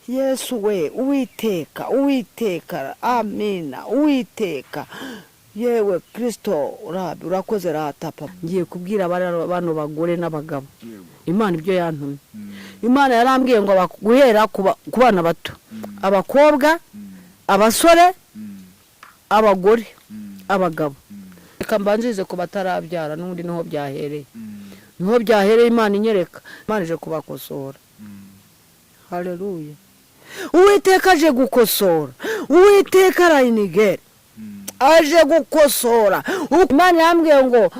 Yesu we Uwiteka amina Uwiteka yewe Kristo urakoze rata papa ngiye kubwira bano bagore n'abagabo Imana ibyo yantumye Imana yarambwiye ngo guhera ku bana bato abakobwa abasore abagore abagabo reka mbanzize ko batarabyara n'undi niho byahereye Imana inyereka Imana ije kubakosora haleluya Uwiteka aje gukosora Uwiteka arayinigera aje gukosora Imana yambwiye ngo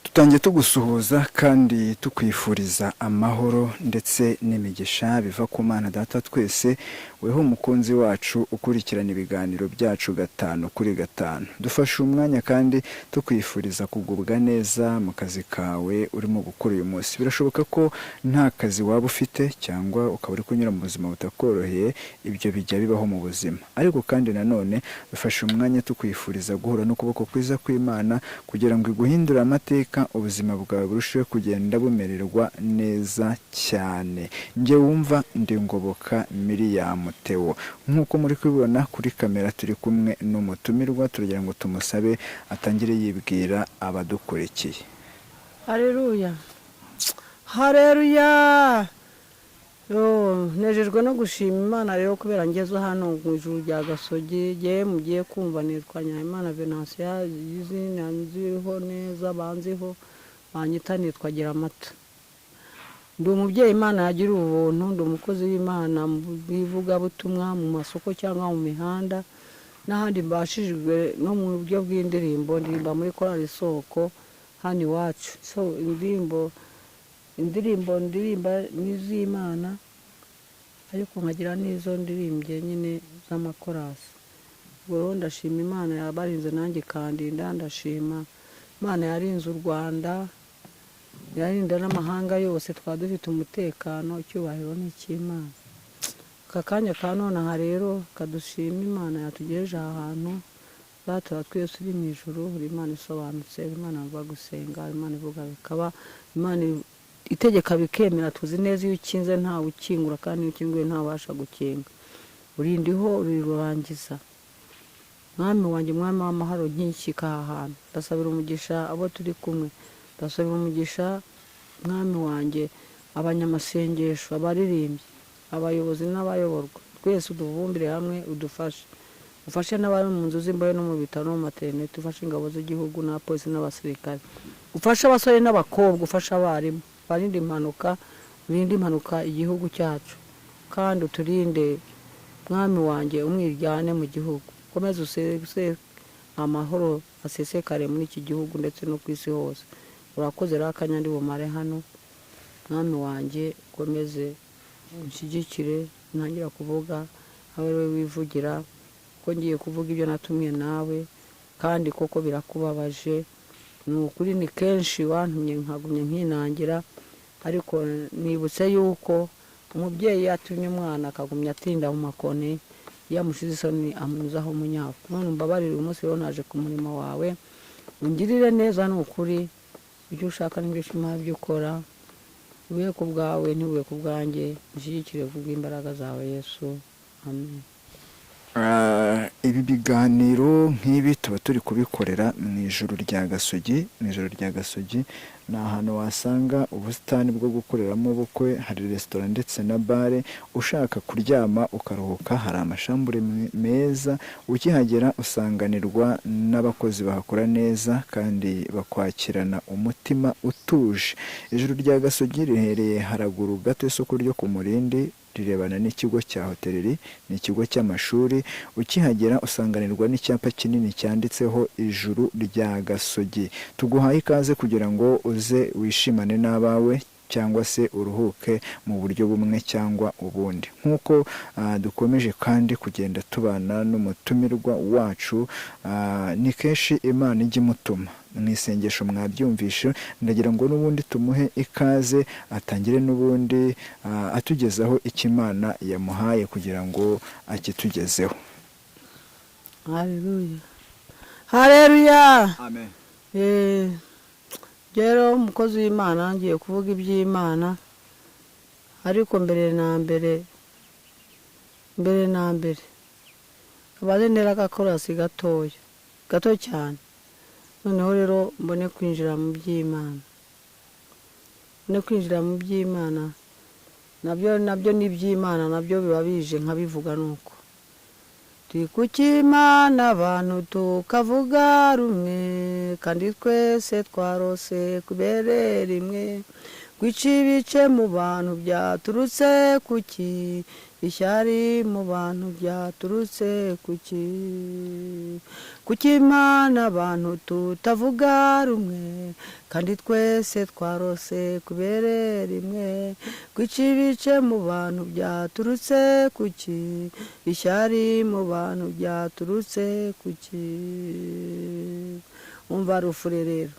tutangiye tugusuhuza kandi tukwifuriza amahoro ndetse n'imigisha biva ku Mana Data twese weho umukunzi wacu ukurikirana ibiganiro byacu 5 dufashe umwanya kandi tukwifuriza kugubwa neza mu kazi kawe urimo gukora uyu munsi birashoboka ko nta kazi waba ufite cyangwa ukaba uri kunyura mu buzima butakoroheye ibyo bijya bibaho mu buzima ariko kandi nanone dufashe umwanya tukwifuriza guhura n'ukuboko kwiza kw'Imana kugira ngo iguhindure amateka ubuzima bwawe burusheho kugenda bumererwa neza cyane nge wumva ndi Ngoboka Miriam Theo nkuko muri kubibona kuri kamera turi kumwe n'umutumirwa turagira ngo tumusabe atangire yibwira abadukurikiye. Haleluya nejejwe no gushima Imana rero kubera ngeze hano mu ijuru rya Gasogi je mugiye kumva nitwa Nyayimana Venantia izina nziriho neza banziho banyita nitwa Giramata ndi umubyeyi Imana yagira ubuntu ndi umukozi w'Imana mu bivuga butumwa mu masoko cyangwa mu mihanda n'ahandi mbashijwe no mu buryo bw'indirimbo ndirimba muri korali Soko hano iwacu indirimbo n'iz'Imana ariko nkagira n'izo ndirimbye nyine z'amakorasi ubwo ndashima Imana yabarinze nanjye kandi ndashima Imana yarinze u Rwanda yarinda n'amahanga yose twadufite umutekano icyubahiro n'ik'Imana kakanya kanone aha rero kadushima Imana yatugejeje ahantu Data twese uri mu ijuru Imana isobanutse Imana mva gusenga Imana ivuga bikaba Imana itegeka bikemera tuzi neza iyo ukinze nta ukingura kandi iyo ukinguye nta washa gukinga urindiho urirangiza Mwami wanjye Mwami w'amahoro nk'ikika ahantu ndasabira umugisha abo turi kumwe ndasabira umugisha Mwami wanjye abanyamasengesho abaririmbyi abayobozi n'abayoborwa twese uduvumbire hamwe ufashe n'abari mu nzu z'imbohe no mu bitaro no mu maternité ufashe ingabo z'igihugu na polisi n'abasirikare ufashe abasore n'abakobwa ufashe abarimu barinde impanuka igihugu cyacu kandi uturinde Mwami wanjye umwiryane mu gihugu komeza usese amahoro asesekare muri iki gihugu ndetse no ku isi hose urakoze rakanya ndi bumare hano Mwami wanjye komeze unshyigikire ntangira kuvuga aho wivugira ko ngiye kuvuga ibyo natumye nawe kandi koko birakubabaje n'ukuri ni kenshi wantumye nkagumye nkinangira ariko nibutse yuko umubyeyi yatumye umwana akagumya atinda mu makone yamushize isoni amunyuzaho munyafu none mbabarire umunsi rero naje ku murimo wawe ungirire neza n'ukuri ibyo ushaka n'ibyo ushima byo ukora ubihe ku bwawe ntibuhe ku bwanjye nshyigikire vuga imbaraga zawe Yesu amen. Ibi biganiro nk'ibi tuba turi kubikorera mu ijuru rya Gasogi ni ahantu wasanga ubusitani bwo gukoreramo ubukwe hari restaurant ndetse na bare ushaka kuryama ukaruhuka hari amashambure meza ukihagera usanganirwa n'abakozi bahakora neza kandi bakwakirana umutima utuje. Ijuru rya Gasogi rihereye haraguru gato isoko ryo ku Murindi rirebana n'ikigo cya hoteleri ni ikigo cy'amashuri ukihagera usanganirwa n'icyapa kinini cyanditseho ijuru rya Gasogi tuguhaye ikaze kugira ngo uze wishimane n'abawe cyangwa se uruhuke mu buryo bumwe cyangwa ubundi nkuko dukomeje kandi kugenda tubana n'umutumirwa wacu ni keshi Imana ijya imutuma mwisengesho mwabyumvishe ndagira ngo n'ubundi tumuhe ikaze atangire n'ubundi atugezaho ikimana yamuhaye kugira ngo akitugezeho. Haleluya Amen. Rero umukozi w'Imana ngiye kuvuga iby'Imana ariko mbere na mbere mbere na mbere abaze ntera agakorasi gato cyane, noneho rero mbone kwinjira mu by'Imana. Nabyo ni iby'Imana, nabyo biba bije nkabivuga nuko. Turi ku cy'Imana abantu tukavuga rumwe, kandi twese twarose kubere rimwe. Kwica ibice mu bantu byaturutse kuki? Ishyari mu bantu byaturutse kuki? Kuki Imana abantu tutavuga rumwe, kandi twese twarose kubere rimwe. Kwica ibice mu bantu byaturutse kuki? Ishyari mu bantu byaturutse kuki? Umva rufure rero.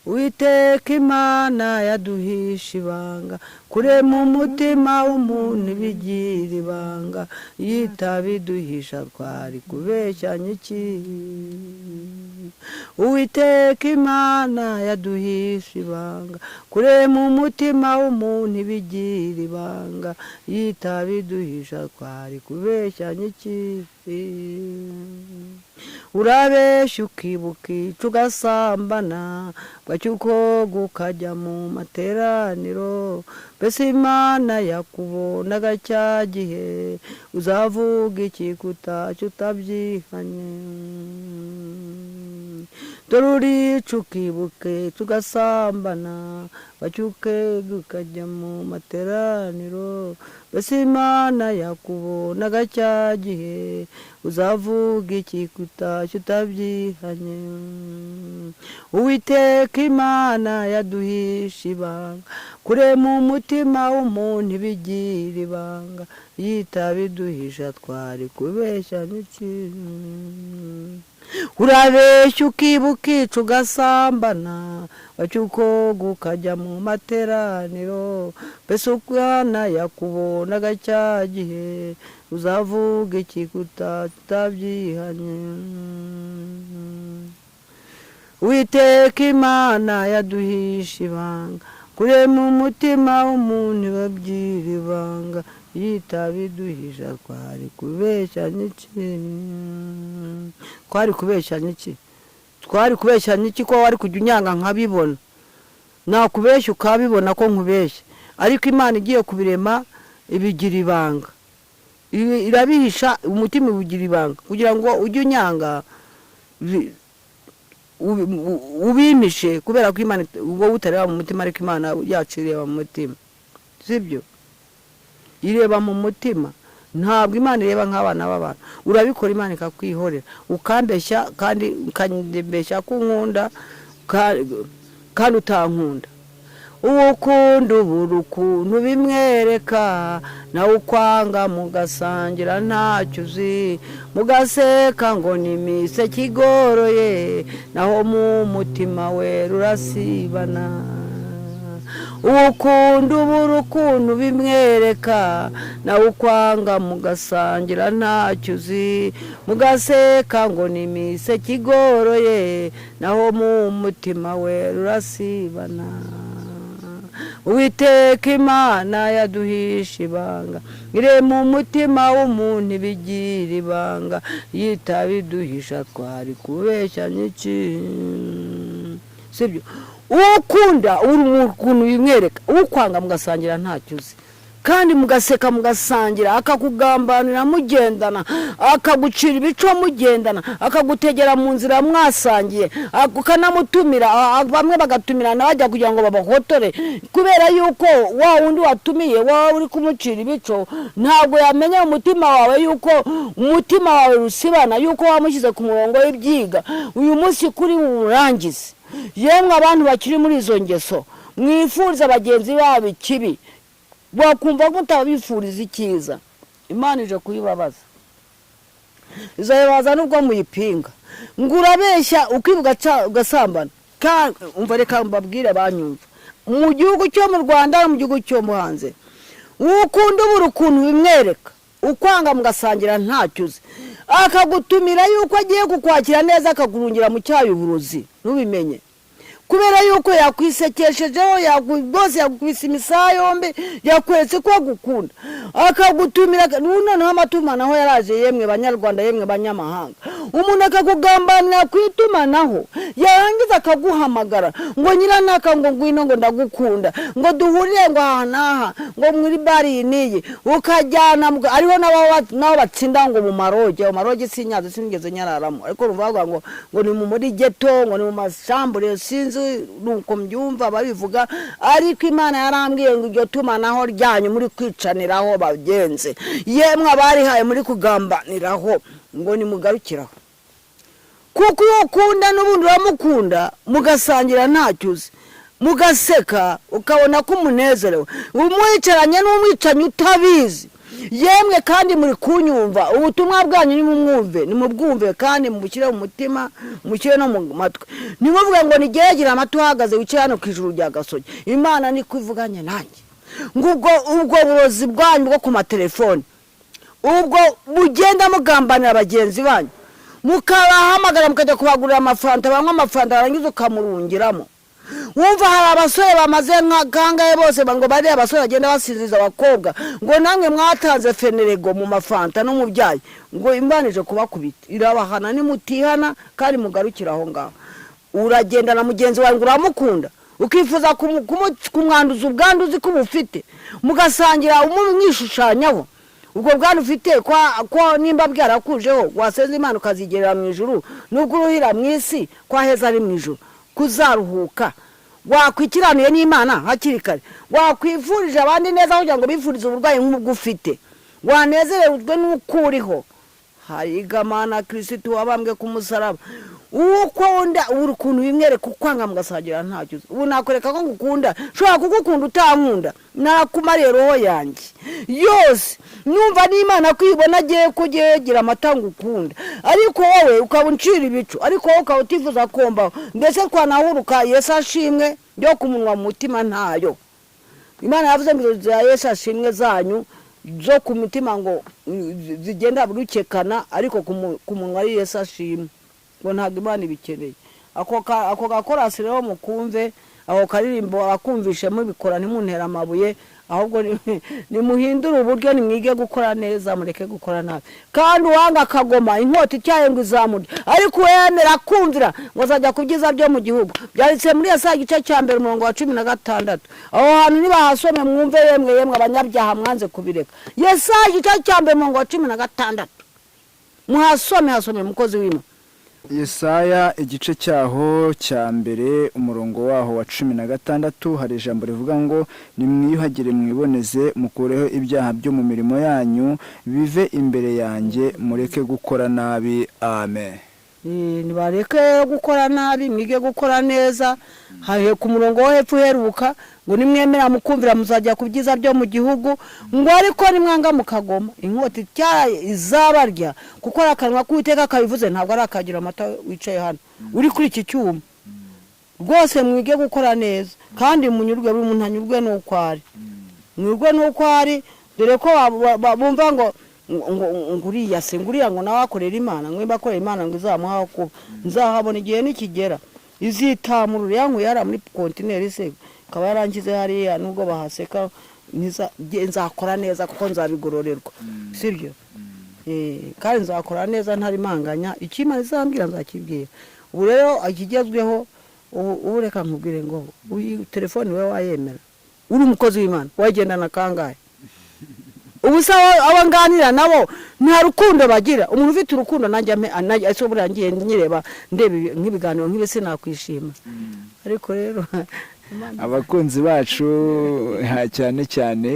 Uwiteka Imana yaduhisha ibanga, kure mu mutima w'umuntu bigira ibanga. Yitabiduhisha twari kubeshyanya iki? Uwiteka Imana yaduhisha ibanga, kure mu mutima w'umuntu bigira ibanga. Yitabiduhisha twari kubeshyanya iki? Urabeshya ukibuka ico ugasambana, bwacyuko gukajya mu materaniro. Mbese Imana yakubonaga cya gihe, uzavuga iki kutacyo utabyihanye? Dore urica ukibuke tugasambana, bacyuke gukajya mu materaniro. Mbese Imana yakubonaga cya gihe, uzavuga iki kutacyo utabyihanye? Uwiteka Imana yaduhisha ibanga, kure mu mutima w'umuntu bigira ibanga. Yitabiduhisha twari kubeshyanya iki? Urabeshya ukibuka ico ugasambana, bacyuko gukajya mu materaniro. Mbese Imana yakubonaga cya gihe, uzavuga iki kutabyihanye? Uwiteka Imana yaduhisha ibanga, kure mu mutima w'umuntu babyira ibanga. Yitabiduhisha twari kubeshyanya iki? Twari kubeshyanya iki ko wari kujya unyanga nkabibona? Nakubeshya ukabibona ko nkubeshya, ariko Imana igiye kubirema ibigira ibanga, irabihisha umutima ubigira ibanga, kugira ngo ujye unyanga ubimishe, kubera ko Imana wowe utareba mu mutima, ariko Imana yacu ireba mu mutima, sibyo? Ireba mu mutima, ntabwo Imana ireba nk'abana b'abantu. Urabikora Imana ikakwihorera, ukambeshya kandi ukandembeshya ko unkunda kandi utankunda. Ukunda ubura ukuntu bimwereka, nawe ukwanga mugasangira ntacyo uzi. Mugaseka ngo ni imiseke igoroye, naho mu mutima we rurasibana. Ukunda ubura ukuntu bimwereka, nawe ukwanga mugasangira ntacyo uzi. Mugaseka ngo ni imiseke igoroye, naho mu mutima we rurasibana. Uwiteka Imana yaduhisha ibanga, ire mu mutima w'umuntu bigira ibanga. Yitabiduhisha twari kubeshyanya iki? Sibyo? Ukunda ukuntu bimwereka, ukwanga mugasangira ntacyo uzi, kandi mugaseka mugasangira, akakugambanira mugendana, akagucira ibico mugendana, akagutegera mu nzira mwasangiye, ukanamutumira. Bamwe bagatumirana bajya kugira ngo babahotore, kubera yuko wa wundi watumiye wawe uri kumucira ibico ntabwo yamenya umutima wawe, yuko umutima wawe rusibana, yuko wamushyize ku murongo w'ibyiga. Uyu munsi kuri urangize, yemwe abantu bakiri muri izo ngeso, mwifuriza bagenzi babo ikibi, wakumva ko utabifuriza icyiza. Imana ije kuyibabaza, izayibaza nubwo muyipinga. Ngo urabeshya ukibuka ugasambana. Umva reka mbabwire banyumva, mu gihugu cyo mu Rwanda no mu gihugu cyo mu hanze, ukunda ubura ukuntu bimwereka, ukwanga mugasangira ntacyo uzi, akagutumira yuko agiye kukwakira neza, akagurungira mu cyayuburozi ntubimenye. kubera yuko yakwisekeshejeho bose yakubise imisaya yombi yakweretse ko agukunda akagutumira noneho amatumanaho yaraje yemwe banyarwanda yemwe banyamahanga umuntu akakugambanira kwitumanaho yarangiza akaguhamagara ngo nyiranaka ngo ngwino ngo ndagukunda ngo duhurire ngo aha n'aha ngo muri bari niyi ukajyana ariho nabo batsinda ngo mu maroge sinyaze sinigeze nyararamo ariko ruvuga ngo ni muri geto ngo ni mu masambure sinzi nuko mbyumva babivuga ariko Imana yarambwiye ngo iryo tumanaho ryanyu muri kwicaniraho bagenze yemwe abarihaye muri kugambaniraho ngo nimugarukiraho kuko iyo ukunda n'ubundi uramukunda mugasangira ntacyuzi mugaseka ukabona ko umunezerewe umwicaranye n'umwicanyi utabizi yemwe kandi muri kunyumva ubutumwa bwanyu nimubwumve kandi mubushyire mu mutima mushyire no mu matwi nimuvuga ngo nigeragire amatu uhagaze wicaye hano ku ijuru rya Gasogi Imana niko ivuganye nanjye ngo ubwo burozi bwanyu bwo ku matelefoni ubwo bugenda mugambanira bagenzi banyu mukabahamagara mukajya kubagurira amafanta banywa amafanta barangiza ukamurungiramo wumva hari abasore bamaze kangaye bose ngo bari abasore bagenda basinziza abakobwa ngo namwe mwatanze fenerego mu mafanta no mu byayi ngo imbanije kubakubita irabahana nimutihana kandi mugarukira aho ngaho uragenda na mugenzi wawe ngo uramukunda ukifuza kumwanduza ubwanduzi ko bufite mugasangira umwishushanyaho ubwo bwana ufite kwa nimba bwarakujeho wasenze Imana ukazigerera mu ijuru nubwo uruhira mu isi kwa heza ari mu ijuru kuzaruhuka wakwikiraniye n'Imana hakiri kare wakwifurije abandi neza kugira ngo bifurize uburwayi nk'ubwo ufite wanezererwe n'ukuriho harigamana Kristo wabambwe ku musaraba ukunda urukuntu bimwereka ukwanga mugasagira ntacyo ubu nakoreka ko ngukunda shobora kugukunda utankunda nakumariye roho yanjye yose numva n'Imana kwibona agiye kugira amatanga ukunda ariko wowe ukabuncira ibicu ariko wowe ukawutifuza komba ndetse twanahuruka Yesu ashimwe byo kumunwa mu mutima ntayo Imana yavuze ngo za Yesu ashimwe zanyu zo ku mutima ngo zigenda burukekana ariko ku munwa ari Yesu ashimwe ngo ntabwo Imana ibikeneye ako gakorasi rero mukumve aho karirimbo akumvishemo bikora ntimuntera amabuye ahubwo nimuhindura uburyo nimwige gukora neza mureke gukora nabi kandi uwanga akagoma inkota icyaye ngo izamure ariko wemera kumvira ngo azajya kubyiza byo mu gihugu byanditse muri Yesaya igice cya 1 umurongo wa 16 aho hantu nibahasome mwumve yemwe abanyabyaha mwanze kubireka Yesaya igice cya 1 umurongo wa 16 hasome mukozi w'Imana Yesaya igice cyaho cya 1 umurongo waho wa 16 hari ijambo rivuga ngo nimwiyuhagire mwiboneze mukureho ibyaha byo mu mirimo yanyu bive imbere yanjye mureke gukora nabi amen. Nibareke gukora nabi mwige gukora neza hahe ku murongo wo hepfo heruka ngo nimwemera mukumvira muzajya kubyiza byo mu gihugu ngo ariko nimwanga mukagoma inkota cyaye izabarya kuko arakanwa k'Uwiteka kabivuze ntabwo arakagira amata wicaye hano uri kuri iki cyuma rwose mwige gukora neza kandi munyurwe buri muntu anyurwe n'ukwari mwurwe n'ukwari dore ko bumva ngo nguriya se nguriya ngo nawe akorera Imana ngwemba akorera Imana ngo izamuha ko nzahabona igihe nikigera izitamurura yanku yara muri kontineri se kaba yarangize hariya nubwo bahaseka nzakora neza kuko nzabigororerwa sibyo kandi nzakora neza ntari manganya ikimana izambwira nzakibwira ubu rero akigezweho ubu reka nkubwire ngo uyi telefone we wayemera uri umukozi w'Imana wagendana kangahe ubusa abanganira nabo nta rukundo bagira umuntu ufite urukundo nanjye aso burangiye nyireba ndebe nk'ibiganiro nk'ibese nakwishima ariko rero abakunzi bacu cyane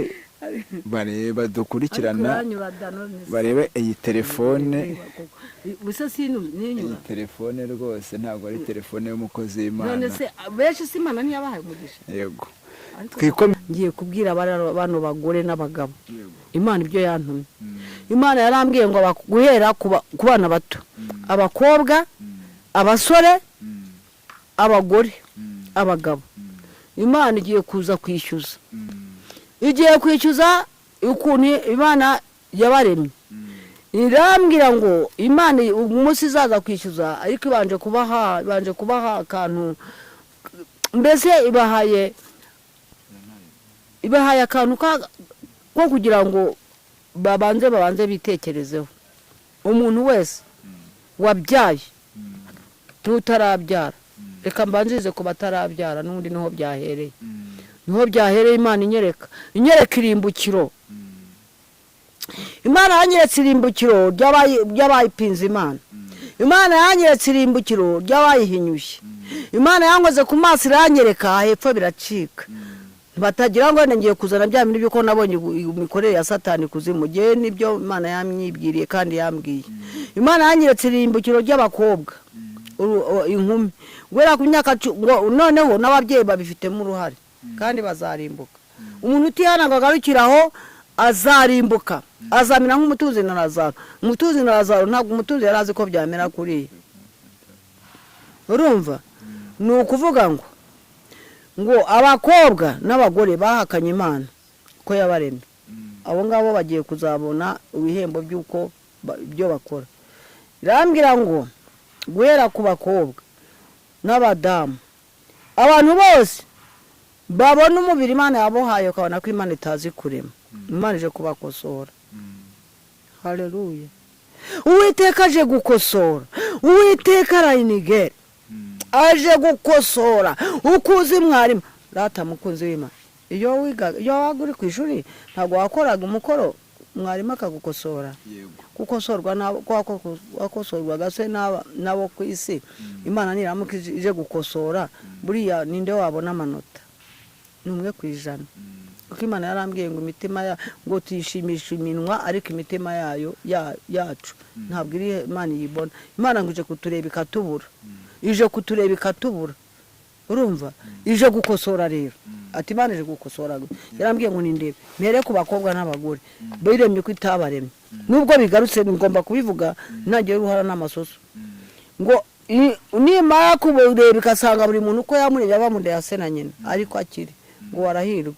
bareba dukurikirana barebe iyi telefone iyi telefone rwose ntabwo ari telefone y'umukozi w'Imana none se benshi si Imana ntiyabahaye umugisha yego ngiye kubwira bano bagore n'abagabo Imana ibyo yantumye Imana yarambwiye ngo guhera ku bana bato abakobwa abasore abagore abagabo Imana igiye kuza kwishyuza igiye kwishyuza ukuntu Imana yabaremye irambwira ngo Imana umunsi izaza kwishyuza ariko ibanje kubaha akantu mbese ibahaye akantu ko kugira ngo babanze bitekerezeho. Umuntu wese wabyaye tutarabyara, reka mbanzize ku batarabyara n'undi niho byahereye. Niho byahereye Imana inyereka irimbukiro. Imana yanyeretse irimbukiro ry'abayipinze Imana. Imana yanyeretse irimbukiro ry'abayihinyushye. Imana yankoze ku maso iranyereka hepfo biracika. Batagira ngo ngiye kuzana bya bintu byo ko nabonye imikorere ya Satani kuzimu. Je nibyo Imana yamyibwiriye kandi yambwiye. Imana yanyeretse irimbukiro ry'abakobwa, inkumi gwera ku myaka noneho n'ababyeyi babifitemo uruhare kandi bazarimbuka. Umuntu utihananga agarukiraho azarimbuka, azamira nk'umutuzi na Lazaro. Umutuzi na Lazaro ntabwo umutuzi yarazi ko byamera kuri. Urumva? Ni ukuvuga ngo abakobwa n'abagore bahakanye Imana ko yabaremye. Abo ngabo bagiye kuzabona ibihembo by'uko byo bakora. Irambwira ngo guhera ku bakobwa n'abadamu, abantu bose babona umubiri Imana yabohaye ukabona ko Imana itazi kurema. Imana ije kubakosora. Haleluya. Uwiteka aje gukosora. Uwiteka arayinigera. Aje gukosora. Ukuzi mwarimu rata mukunzi w'Imana. Iyo waguri ku ishuri ntabwo wakoraga umukoro mwarimu akagukosora. Gukosorwa wakosorwa gase nabo ku isi. Imana niramuka ije gukosora, buriya ninde wabona amanota? Numwe kwijana. Kuko Imana yarambwiye ngo imitima ngo tuyishimisha iminwa ariko imitima yacu ntabwo iri Imana yibona. Imana ngo ije kutureba ikatubura. Ije kutureba ikatubura. Urumva? Ije gukosora rero. Ati Imana ije gukosora. Yarambwiye ngo nindebe mere ku bakobwa n'abagore biremye ko itabaremye. Nubwo bigarutse ngomba kubivuga ntagiye ruhara n'amasoso. Ngo nimara kubureba ikasanga buri muntu uko yamureba bamunde yase na nyina ariko akiri ngo warahirwa.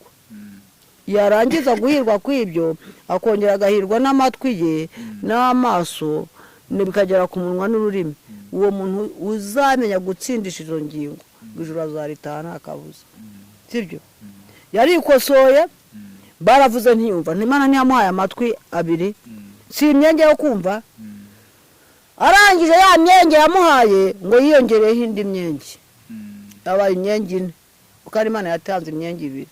Yarangiza guhirwa kw'ibyo akongera agahirwa n'amatwi ye n'amaso bikagera ku munwa n'ururimi. Uwo muntu uzamenya gutsindisha izo ngingo ijuru azaritana akabuza. Sibyo? Yarikosoye baravuze ntiyumva. Imana ntiyamuhaye amatwi abiri, si imyenge yo kumva. Arangije ya myenge yamuhaye ngo yiyongereho indi myenge. Yabaye imyenge ine. Kuko Imana yatanze imyenge ibiri.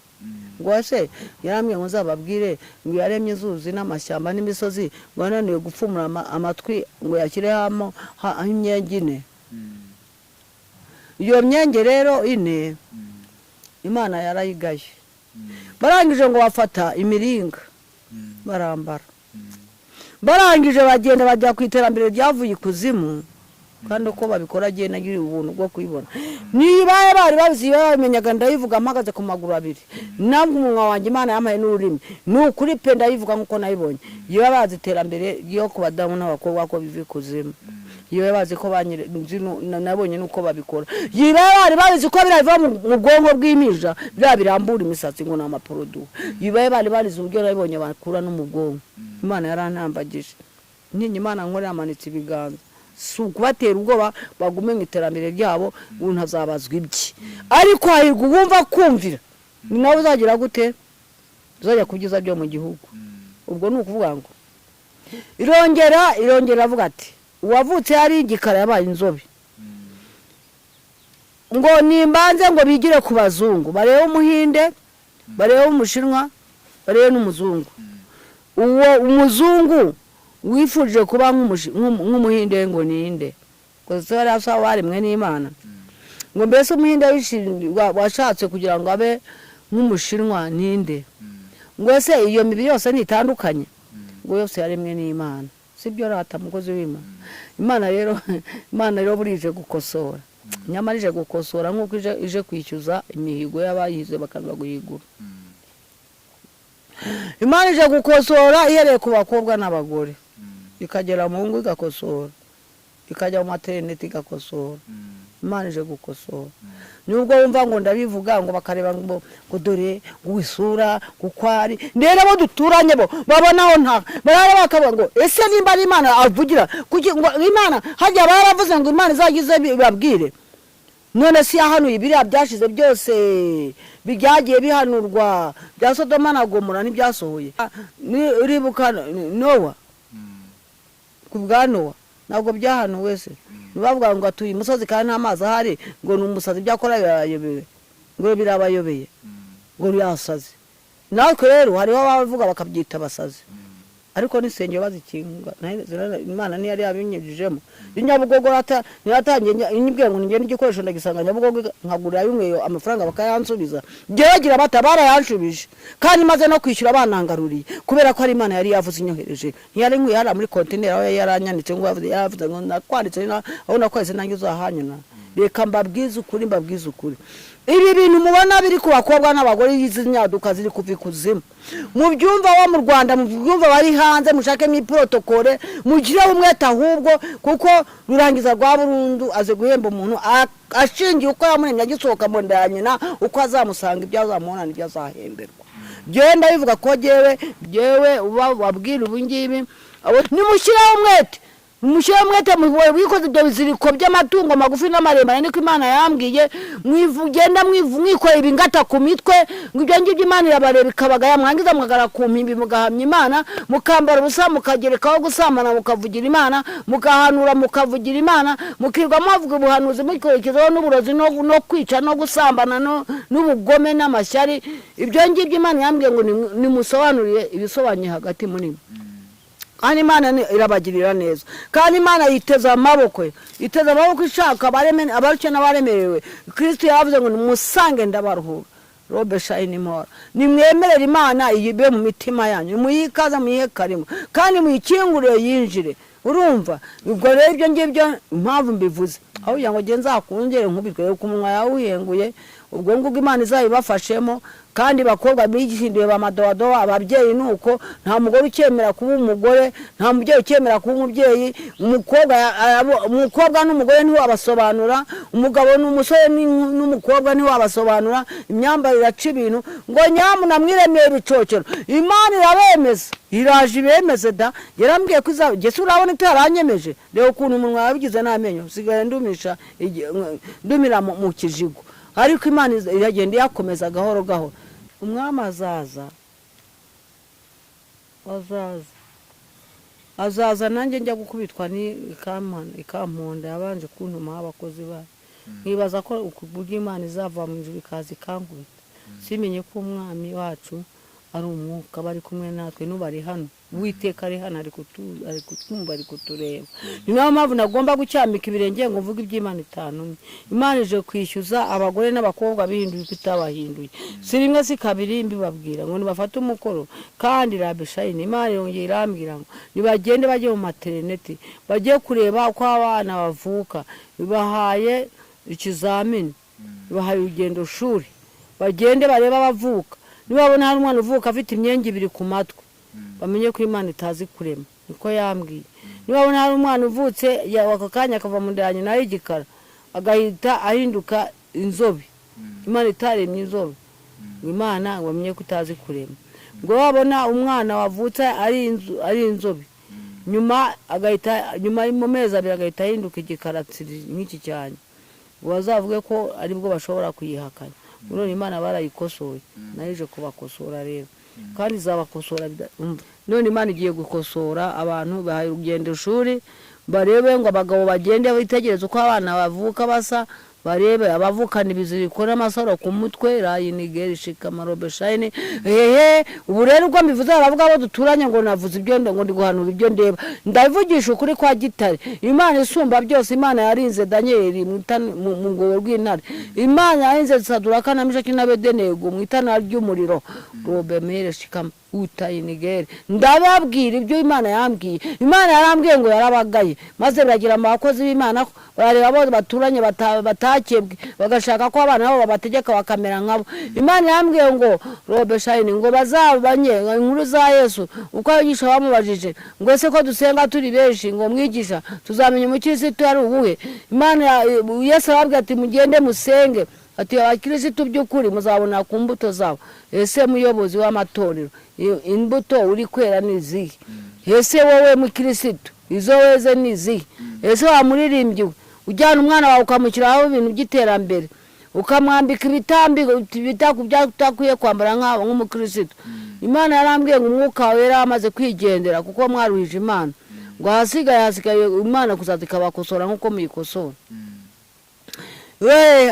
Ngo se yarambwiye ngo nzababwire ngo yaremye izuzi n'amashyamba n'imisozi ngo ananiwe gupfumura amatwi ngo yakirehamo imyenge ine. Iyo myenge rero ine Imana yarayigaye. Barangije ngo bafata imiringa barambara. Barangije bagenda bajya ku iterambere ryavuye ikuzimu kandi uko babikora agiye nagira ubuntu bwo kuyibona. Niba bari babizi bamenyaga ndayivuga mpagaze ku maguru abiri. Nabwo umunwa wanjye Imana yamaye n'ururimi. Nukuri pe ndayivuga nkuko nayibonye. Iyo bazi iterambere ryo ku badamu n'abakobwa ko bivi kuzimu. Iyo bazi ko nabonye nuko babikora. Yiba bari bazi ko birava mu bwonko bw'imija birambura imisatsi ngo n'amaporodu. Yiba bari bazi uburyo nabonye bakura no mu bwonko. Imana yarantambagije. Nyinyi Imana nkorera amanitse ibiganza. Kubatera ubwoba bagume mu iterambere ryabo umuntu azabazwa ibye. Ariko hahirwa wumva kumvira. Ni nawe uzagira gute? Uzajya kugiza byo mu gihugu. Ubwo ni ukuvuga ngo irongera avuga ati uwavutse ari igikara yabaye inzobe. Ngo nimbanze ngo bigire ku bazungu barebe umuhinde, barebe umushinwa, barebe n'umuzungu. Uwo umuzungu wifuje kuba nk'umuhinde ngo ninde? Ko zara asa warimwe n'Imana. Ngo mbese umuhinde washatse kugira ngo abe nk'umushinwa ninde? Ngo se iyo mibi yose nitandukanye. Ngo yose yaremwe n'Imana. Sibyo rata mukozi w'Imana. Imana rero burije gukosora. Nyamara ije gukosora nk'uko ije kwishyuza imihigo y'abayize bakaza guhigura. Imana ije gukosora ihereye ku bakobwa n'abagore. Ikagera mu ngo igakosora. Ikajya mu maternity igakosora. Imana ije gukosora. Nubwo wumva ngo ndabivuga ngo bakareba ngo dore wisura gukwari ndera bo duturanye bo babonaho nta barara bakavuga ngo ese nimba Imana avugira ngo Imana hajya baravuze ngo Imana izagize babwire none si yahanuye biriya byashize byose byagiye bihanurwa bya Sodoma na Gomora ntibyasohoye. Uribuka Nowa, ku bwa Nowa ntabwo byahanuwe se? Bavuga ngo atuye umusozi kandi nta mazi ahari, ngo ni umusazi, byakora birabayobeye, ngo birabayobeye, ngo yasaze. Natwe rero hariho abavuga bakabyita abasazi, ariko n'isengero bazikinga. Imana niyo yari yabinyujijemo. Inyabugogo niratangiye inyibwira ngo ngende igikoresho ndagisanga Nyabugogo, nkagurira bimwe amafaranga bakayansubiza, byagira batabara yanshubije, kandi maze no kwishyura banangaruriye, kubera ko ari Imana yari yavuze inyohereje. Ntiyari nkwiye hara muri container aho yaranyanditse ngo yavuze ngo nakwanditse aho nakwese nanjye uzahanyuna. Reka mbabwize ukuri, mbabwize ukuri. Ibi bintu mubona biri ku bakobwa n'abagore y'izi nyaduka ziri kuva ikuzimu, mu byumva wo mu Rwanda, mu byumva bari hanze, mushake mi protocole, mugire umwete ahubwo, kuko rurangiza rwa burundu aze guhemba umuntu ashingiye uko yamuremye agisohoka mu nda ya nyina, uko azamusanga ibyo azamubona n'ibyo azahemberwa. Genda bivuga ko jewe wabwira ubu ngibi nimushyiraho umwete, umushyira mwete wikoze ibyo biziriko by'amatungo magufi n'amaremare, niko Imana yambwiye. Mwivugenda mwikora ibingata ku mitwe, ngo ibyo ngibyo Imana irabareba ikabagaya, mwangiza mugara ku mpimbi mugahamya Imana, mukambara ubusa mukagerekaho gusambana mukavugira Imana, mugahanura mukavugira Imana, mukirwa muvuga ubuhanuzi mukurikizaho n'uburozi no kwica no gusambana n'ubugome n'amashyari. Ibyo ngibyo Imana yambwiye ngo nimusobanurire ibisobanye hagati muri mwe. Kandi Imana irabagirira neza, kandi Imana yiteza amaboko, ishaka abaruke n'abaremerewe. Kristo yavuze ngo musange ndabaruhura. Robe shine more. Nimwemerera Imana iyibe mu mitima yanyu, muyikaza muyihekarimo, kandi muyikingurire yinjire. Urumva? Ubwo rero ibyo ngibyo impamvu mbivuze, aho yango genza kungere nkubitwe ku munwa yawuhenguye, ubwo ngubwo Imana izayibafashemo. Kandi bakobwa bigishindiye bamadodo, ababyeyi nuko nta mugore ukemera kuba umugore, nta mubyeyi ukemera kuba umubyeyi. Umukobwa n'umugore niho abasobanura, umugabo n'umusore n'umukobwa niho abasobanura. Imyambarire iraca ibintu, ngo nyamuna mwiremeye ibicocero. Imana irabemeza, iraje ibemeze da. Yarambwiye ko Yesu urabona itaranyemeje, rero ukuntu umunwa yabigize n'amenyo, sigaye ndumira mu kijigo. Ariko Imana iragenda yakomeza gahoro gahoro. Umwami azaza nanjye njya gukubitwa ni ikamponda yabanje kuntuma abakozi ba. Nibaza ko ukuburyo Imana izava mu ijuru ikazi kankubita. Simenye ko umwami wacu ari umwuka bari kumwe natwe n'ubari hano. Uwiteka ari hano ari kutumva ari kutureba. Ni nayo mpamvu nagomba gucyamika ibirenge ngo mvuge iby'Imana itantumye. Imana ije kwishyuza abagore n'abakobwa bihinduye itabahinduye. Si rimwe si kabiri mbibabwira ngo nibafate umukoro, kandi rabishayine Imana yongeye irambwira ngo nibagende bajye mu maternity, bagiye kureba uko abana bavuka. Bibahaye ikizamini, bibahaye urugendo shuri, bagende bareba bavuka. Nibabona hari umwana uvuka afite imyenge ibiri ku matwe, bamenye ko Imana itazi kurema, niko yambwiye. Nibabona hari umwana uvutse ako kanya akava mu nda ya nyina y'igikara, agahita ahinduka inzobe, Imana itaremye inzobe, Imana bamenye ko itazi kurema. Ngo babona umwana wavutse ari inzobe, nyuma mu mezi abiri agahita ahinduka igikara nk'iki cyane, ngo bazavuge ko aribwo bashobora kuyihakana. None Imana barayikosoye, naje kubakosora rero, kandi zabakosora. None Imana igiye gukosora abantu bahaye urugendo shuri, barebe ngo abagabo bagende bitegereza uko abana bavuka basa, barebe abavukana ibiziriko n'amasaro ku mutwe, rayinigeri shikamarobe shine. Ubu rero ubwo mbivuze baravuga abo duturanye ngo navuze ibyo ngo ndi guhanura ibyo ndeba. Ndabivugisha ukuri kwa Gitare. Imana isumba byose, Imana yarinze Danieli mu ngobo rw'intare, Imana yarinze Saduraka na Meshaki n'Abedenego mu itana ry'umuriro. Robe mere shikama utayinigeri. Ndababwira ibyo Imana yambwiye. Imana yarambwiye ngo yarabagaye, maze biragira abakozi b'Imana bareba abo baturanye batakebwe, bagashaka ko abana babo bategeka bakamera nkabo. Imana yambwiye ngo Robe shine ngo bazabanye inkuru za Yesu uko yigisha bamubajije ngo se ko dusenga turi benshi, ngo mwigisha tuzamenya umukirisitu yari uwuhe. Imana Yesu arabwira ati mugende musenge, ati abakirisitu by'ukuri muzabona ku mbuto zabo. Ese muyobozi w'amatorero, imbuto uri kwera nizihe? Ese wowe mukirisitu izo weze nizihe? Ese wamuririmbye ujyana umwana wawe ukamushyiraho ibintu by'iterambere ukamwambika ibitambi utakwiye kwambara nk'umukirisitu. Imana yarambwiye ngo umwuka wawe yari amaze kwigendera kuko mwaruhije Imana, ngo hasigaye Imana kuzaza ikabakosora nk'uko muyikosora.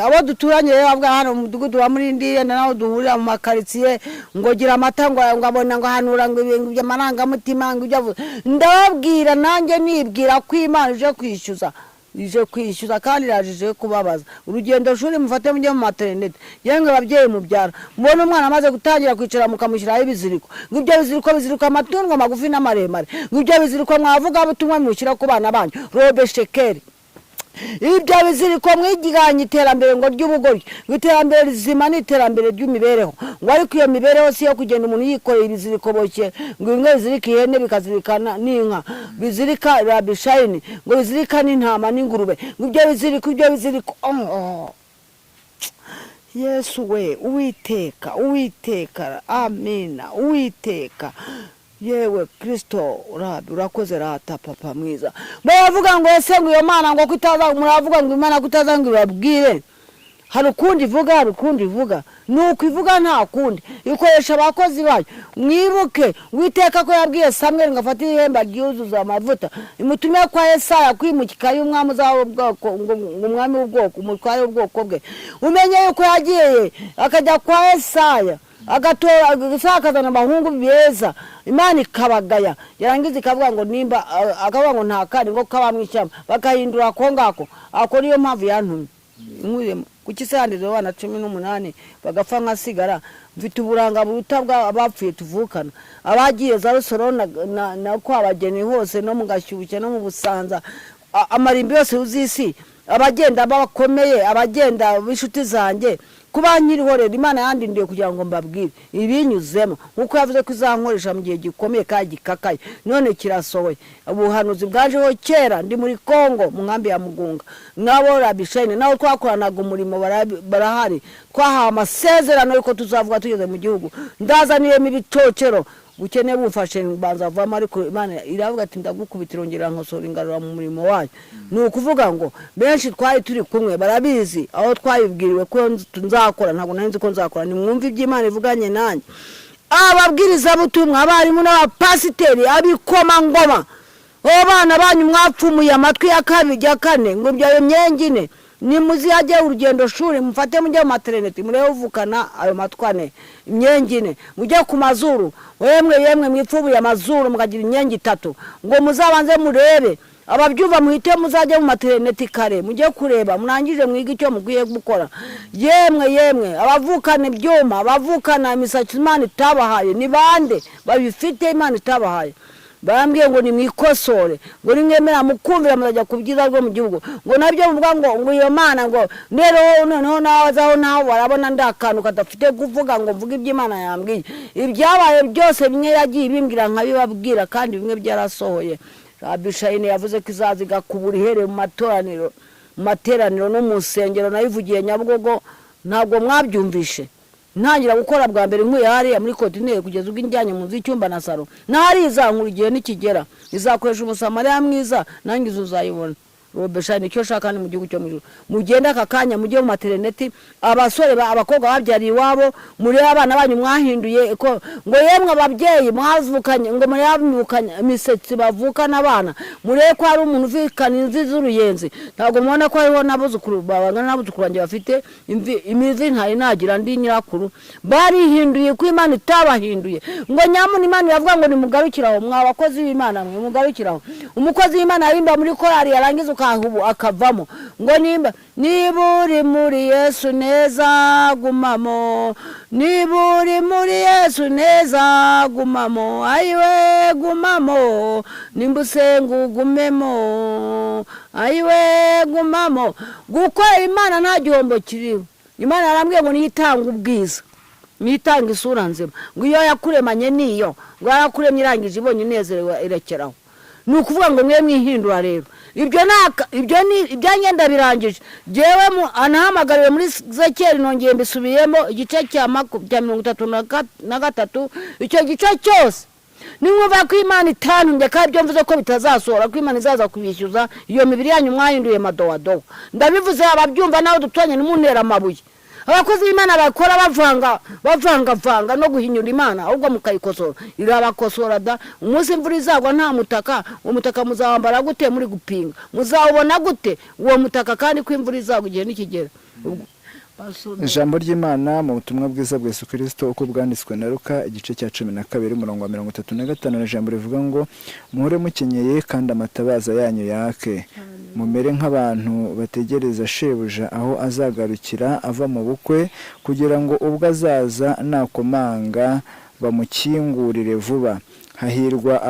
Abo duturanye rero bavuga hano mu mudugudu wa Murindi naho duhurira mu makaritsiye ngo gira amata ngo abona ngo hanura ngo ibintu by'amarangamutima ngo ibyo ndababwira nanjye nibwira ko Imana ije kwishyuza kandi irajije kubabaza. Urugendo shuri mufate mujye mu maternity, yemwe babyeyi mubyara mbona umwana amaze gutangira kwicara mukamushyiraho ibiziriko, ngo ibyo biziriko amatungo magufi n'amaremare, ngo ibyo biziriko mwavuga butumwa mushyira ku bana banyu robe shekeri. Ibyo biziriko mwigiganye iterambere ngo ry'ubugoryi, ngo iterambere rizima n'iterambere ry'imibereho, ngo ariko iyo mibereho si yo kugenda umuntu yikoreye ibiziriko boshye, ngo bimwe bizirika ihene bikazirikana n'inka, bizirika rabishayini, ngo bizirika n'intama n'ingurube, ngo ibyo biziriko Yesu we Uwiteka amina Uwiteka yewe Kristo urakoze rata papa mwiza. Bavuga ngo ese ngo iyo Mana ngo kutaza, muravuga ngo Imana kutaza ngo ibabwire hari ukundi ivuga nuko ivuga nta kundi ikoresha abakozi bayo. Mwibuke Uwiteka ko yabwiye Samuel ngo afate ihemba ryuzuza amavuta imutume kwa Yesaya kwimukika y'umwami uzaba ubwoko ngo umwami w'ubwoko umutware w'ubwoko bwe. Umenye yuko yagiye akajya kwa Yesaya agatora akazana abahungu beza, Imana ikabagaya yarangiza ikavuga ngo nimba akavuga ngo nta kandi ngo kabamwishyamba bakahindura ako ngako. Ako niyo mpamvu yantumye nkuyemo kuki sandeze bana 18 bagapfa nkasigara mfite uburanga buruta bw'abapfuye tuvukana, abagiye za Rusoro na kwa abageni hose no mu Gashyushye no mu Busanza amarimbi yose uzisi, abagenda bakomeye abagenda b'inshuti zanjye kuba nkiriho rero Imana yandindiye kugira ngo mbabwire ibinyuzemo nkuko yavuze ko izankoresha mu gihe gikomeye kandi gikakaye. None kirasohoye. Ubuhanuzi bwajeho kera ndi muri Kongo mu nkambi ya Mugunga nabo rabishene naho twakoranaga umurimo barahari, twahawe amasezerano yuko tuzavuga tugeze mu gihugu. Ndazaniye mu bicocero bukene bufashe banza vama, ariko Imana iravuga ati ndagukubitira ngera nkosora ingarura mu murimo wayo. Ni ukuvuga ngo benshi twari turi kumwe barabizi aho twayibwiriwe ko nzakora, ntabwo nzi ko nzakora. Ni mwumva iby'Imana ivuganye nanjye. Ababwiriza butumwa abarimu n'abapasiteri abikoma ngoma, abana banyu mwapfumuye amatwi ya kabiri ya kane ngo byayo myengine nimuzi yaje urugendo shuri mufate mujye mu maternity murebe uvukana ayo matwane imyengine mujye ku mazuru yemwe mwipfubuye amazuru mukagira inyengi 3 ngo muzabanze murebe ababyuva muhite muzajye mu maternity kare mujye kureba munangije mwiga icyo mugwiye gukora. Yemwe abavukana ibyuma abavukana imisatsi Imana itabahaye ni bande babifite Imana itabahaye. Bambwiye ngo ni mwikosore ngo nimwemera mukumvira muzajya kubyiza rwo mu gihugu ngo nabyo muvuga ngo iyo Mana ngo rero noneho nawazaho naho barabona ndakantu kadafite kuvuga ngo mvuga iby'Imana yambwiye. Ibyabaye byose bimwe yagiye bimbwira nkabibabwira kandi bimwe byarasohoye. Rabishayine yavuze ko izaziga kubura ihere mu materaniro no mu nsengero nayivugiye Nyabugogo ntabwo mwabyumvishe. Ntangira gukora bwa mbere nkuye hariya muri kontineri kugeza ubwo injyanye mu z'icyumba na saro nari izankura igihe nikigera izakoresha umusamariya mwiza nanjye uzayibona. Robeshani icyo shaka ni mu gihugu cyo mujuru mugenda akakanya mujye mu maternity abasore abakobwa babyariye iwabo muri abana banyu mwahinduye ko ngo yemwe ababyeyi mwazukanye ngo muri abimukanye imisetse bavukana abana muri ko ari umuntu uvikana inzi z'uruyenzi ntabwo mubona ko hariho nabuzukuru babangana nabuzukuru banjye bafite imizi ntari nagira ndi nyirakuru barihinduye ko Imana itabahinduye ngo nyamuni Imana yavuga ngo nimugarukiraho mwabakozi b'Imana mwe mugarukiraho. Umukozi w'Imana yarimba muri korari yarangiza ukahubu akavamo ngo niba uri muri Yesu neza gumamo, niba uri muri Yesu neza gumamo, ayiwe gumamo, nimba usenga ugumemo, ayiwe gumamo. Gukora Imana nta gihombo kiriho. Imana yarambwiye ngo niyitanga ubwiza niyitanga isura nzima ngo iyo yakuremanye niyo ngo yakuremye irangije ibonye inezerewe irekeraho. Ni ukuvuga ngo mwe mwihindura rero ibyo ni ibyangenda birangije. Jewe anahamagariwe muri Zekeri nongeye mbisubiyemo igice cya 33 icyo gice cyose nimwumva ko Imana itantumye kandi ibyo mvuze ko bitazasohora ko Imana izaza kubishyuza iyo mibiri yanyu mwahinduye madowadowa ndabivuze ababyumva nawe duturanye n'umuntera amabuye abakozi b'Imana bakora bavanga no guhinyura Imana ahubwo mukayikosora irabakosora da umunsi imvura izagwa nta mutaka umutaka muzawambara gute muri gupinga muzawubona gute uwo mutaka kandi ko imvura izagwa igihe nikigera ijambo ry'Imana mu butumwa bwiza bwa Yesu Kristo uko bwanditswe na Luka igice cya 12 umurongo wa 35 ijambo rivuga ngo muhure mukenyeye kandi amatabaza yanyu yake mumere nk'abantu bategereza shebuja aho azagarukira ava mu bukwe kugira ngo ubwo azaza nakomanga bamukingurire vuba hahirwa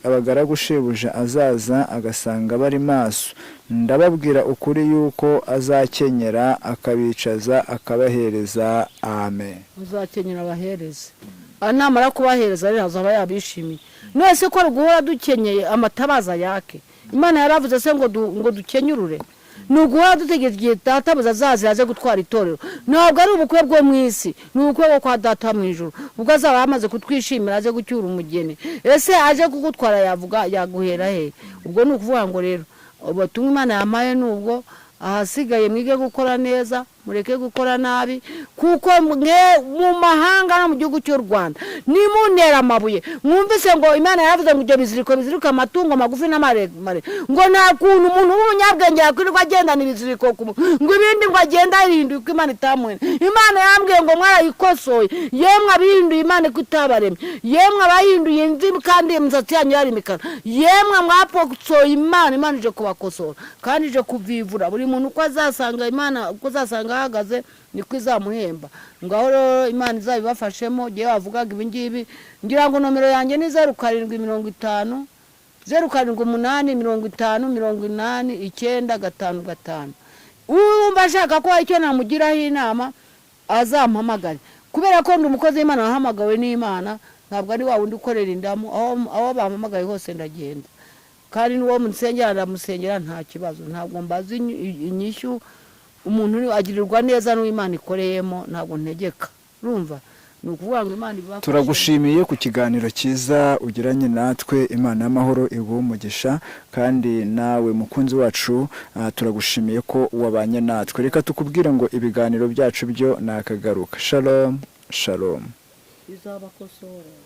abagaragu shebuja azaza agasanga bari maso ndababwira ukuri yuko azakenyera akabicaza akabahereza amen uzakenyera abahereza namara kubahereza rero hazaba yabishimiye nese ko guhora dukenyeye amatabaza yake Imana yaravuze se ngo dukenyurure nuguhora dutegereje igihe data buzazaza yaje gutwara itorero ntabwo ari ubukwe bwo mu isi ni ubukwe bwo kwa data mu ijuru ubwo azaba yamaze kutwishimira aje gucyura umugeni ese aje kugutwara yavuga yaguhera he ubwo ni ukuvuga ngo rero ubutumwa Imana yamaye nubwo ahasigaye mwige gukora neza mureke gukora nabi kuko mu mahanga no mu gihugu cy'u Rwanda nimuntera amabuye mwumvise ngo Imana yaravuze ngo ibyo bizirika amatungo magufi n'amaremare ngo nta kuntu umuntu w'umunyabwenge yakwirirwa agendana ibiziriko ngo ibindi ngo agenda yihinduye uko Imana itamwene Imana yambwiye ngo mwarayikosoye yemwe abihinduye Imana ko itabaremye yemwe abahinduye imvi kandi imisatsi yanyu yari imikara yemwe mwaposoye Imana ije kubakosora kandi ije kuvivura buri muntu uko azasanga Imana uko azasanga ahagaze niko izamuhemba ngaho rero Imana izabibafashemo gihe wavugaga ibi ngibi ngira ngo nomero yanjye ni 0750 0750 urumva ashaka ko icyo namugiraho inama azampamagare kubera ko ndi umukozi w'Imana wahamagawe n'Imana ntabwo ari wa wundi ukorera indamu aho bampamagaye hose ndagenda kandi n'uwo musengera ndamusengera nta kibazo ntabwo mbaza inyishyu umuntu agirirwa neza n'Imana ikoreyemo ntabwo ntegeka urumva ni ukuvuga ngo Imana ibafashe turagushimiye ku kiganiro cyiza ugiranye natwe Imana y'amahoro iguhe umugisha kandi nawe mukunzi wacu turagushimiye ko wabanye natwe reka tukubwire ngo ibiganiro byacu byo nakagaruka shalom shalom izabakosora